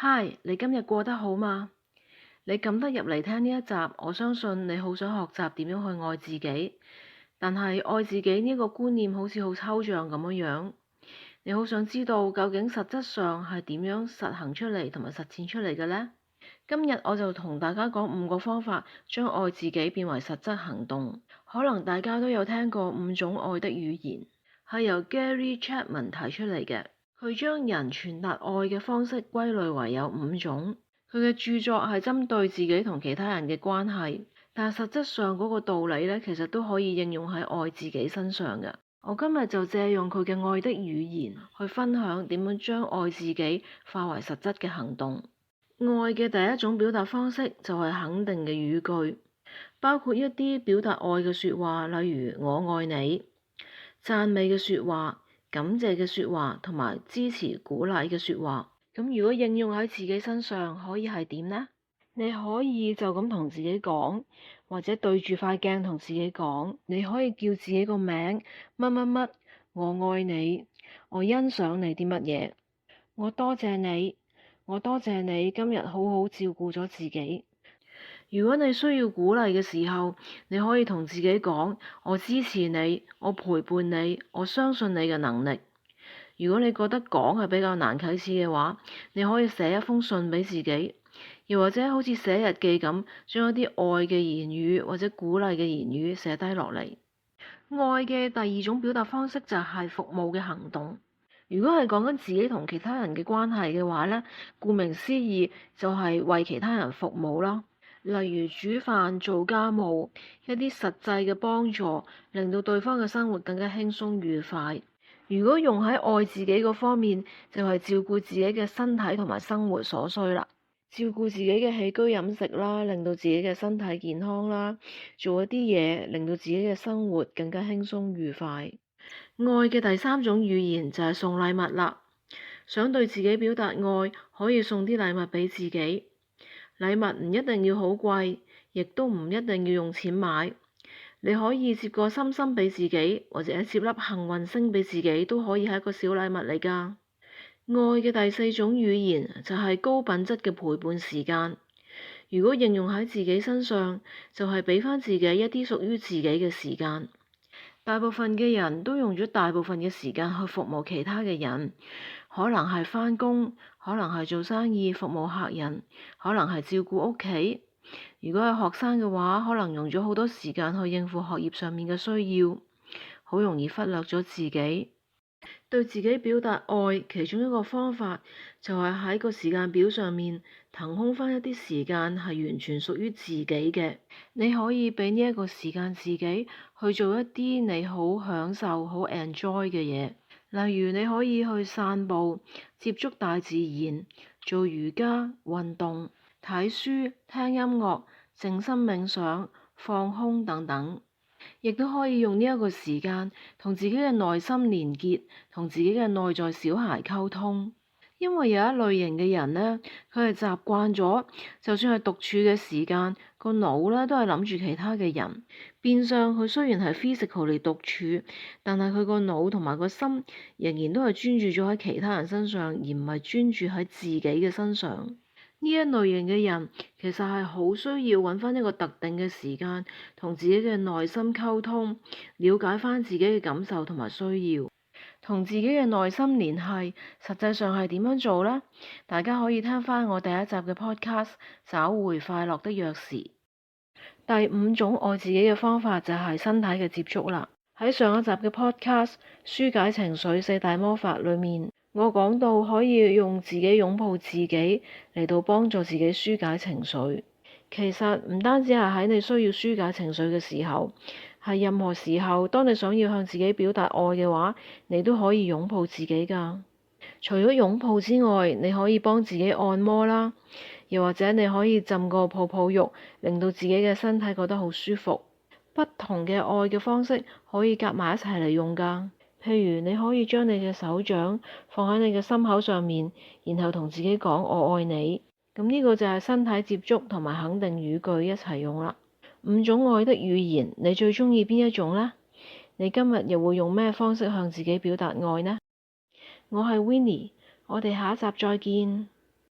嗨，你今日過得好嗎？你撳得入嚟聽呢一集，我相信你好想學習點樣去愛自己，但係愛自己呢個觀念好似好抽象咁樣。你好想知道究竟實質上係點樣實行出嚟同埋實踐出嚟嘅呢？今日我就同大家講5個方法，將愛自己變為實質行動。可能大家都有聽過5種愛的語言，係由 Gary Chapman 提出嚟嘅。佢將人傳達愛嘅方式歸類為有5種。佢嘅著作係針對自己同其他人嘅關係，但實質上嗰個道理呢，其實都可以應用喺愛自己身上嘅。我今日就借用佢嘅愛的語言去分享點樣將愛自己化為實質嘅行動。愛嘅第一種表達方式就係肯定嘅語句，包括一啲表達愛嘅說話，例如我愛你、讚美嘅說話、感謝嘅說話同埋支持鼓勵嘅說話。咁如果應用喺自己身上，可以係點呢？你可以就咁同自己講，或者對住塊鏡同自己講。你可以叫自己個名乜乜乜，我愛你，我欣賞你啲乜嘢，我多謝你，我多謝你今日好好照顧咗自己。如果你需要鼓勵嘅時候，你可以同自己講，我支持你，我陪伴你，我相信你嘅能力。如果你覺得講係比較難啟齒嘅話，你可以寫一封信俾自己，又或者好似寫日記咁，將一啲愛嘅言語或者鼓勵嘅言語寫低落嚟。愛嘅第二種表達方式就係服務嘅行動。如果係講緊自己同其他人嘅關係嘅話呢，顧名思義就係為其他人服務啦。例如煮飯、做家務，一啲實際嘅幫助，令到對方嘅生活更加輕鬆愉快。如果用喺愛自己嗰方面，就係照顧自己嘅身體同埋生活所需啦。照顧自己嘅起居飲食啦，令到自己嘅身體健康啦，做一啲嘢令到自己嘅生活更加輕鬆愉快。愛嘅第三種語言就係送禮物啦。想對自己表達愛，可以送啲禮物俾自己。禮物唔一定要好貴，亦都唔一定要用錢買。你可以摺個心心俾自己，或者摺粒幸運星俾自己，都可以係一個小禮物嚟㗎。愛嘅第四種語言就係高品質嘅陪伴時間。如果應用喺自己身上，就係俾返自己一啲屬於自己嘅時間。大部分嘅人都用咗大部分嘅時間去服務其他嘅人，可能係返工，可能係做生意服務客人，可能係照顧屋企。如果係學生嘅話，可能用咗好多時間去應付學業上面嘅需要，好容易忽略咗自己。對自己表達愛，其中一個方法就係喺個時間表上面騰空返一啲時間係完全屬於自己嘅。你可以俾呢一個時間自己去做一啲你好享受、好 enjoy 嘅嘢，例如你可以去散步、接觸大自然、做瑜伽、運動、睇書、聽音樂、靜心冥想、放空等等。亦都可以用呢一個時間同自己嘅內心連結，同自己嘅內在小孩溝通。因為有一類型嘅人呢，佢係習慣咗，就算係獨處嘅時間，個腦呢都係諗住其他嘅人。變相佢雖然係 physically 獨處，但係佢個腦同埋個心仍然都係專注咗喺其他人身上，而唔係專注喺自己嘅身上。呢一類型嘅人其實係好需要揾翻一個特定嘅時間，同自己嘅內心溝通，了解翻自己嘅感受同埋需要，同自己嘅內心聯繫。實際上係點樣做呢？大家可以聽翻我第一集嘅 podcast，找回快樂的鑰匙。第5種愛自己嘅方法就係身體嘅接觸啦。喺上一集嘅 podcast 紓解情緒4大魔法裏面，我講到可以用自己擁抱自己嚟到幫助自己紓解情緒。其實唔單止係喺你需要紓解情緒嘅時候，係任何時候，當你想要向自己表達愛嘅話，你都可以擁抱自己㗎。除咗擁抱之外，你可以幫自己按摩啦，又或者你可以浸個泡泡浴，令到自己嘅身體覺得好舒服。不同嘅愛嘅方式可以夾埋一齊嚟用㗎。譬如你可以將你嘅手掌放喺你嘅心口上面，然後同自己講我愛你。咁呢個就係身體接觸同埋肯定語句一齊用啦。5種愛的語言，你最鍾意邊一種呢？你今日又會用咩方式向自己表達愛呢？我係 Winnie，我哋下一集再見。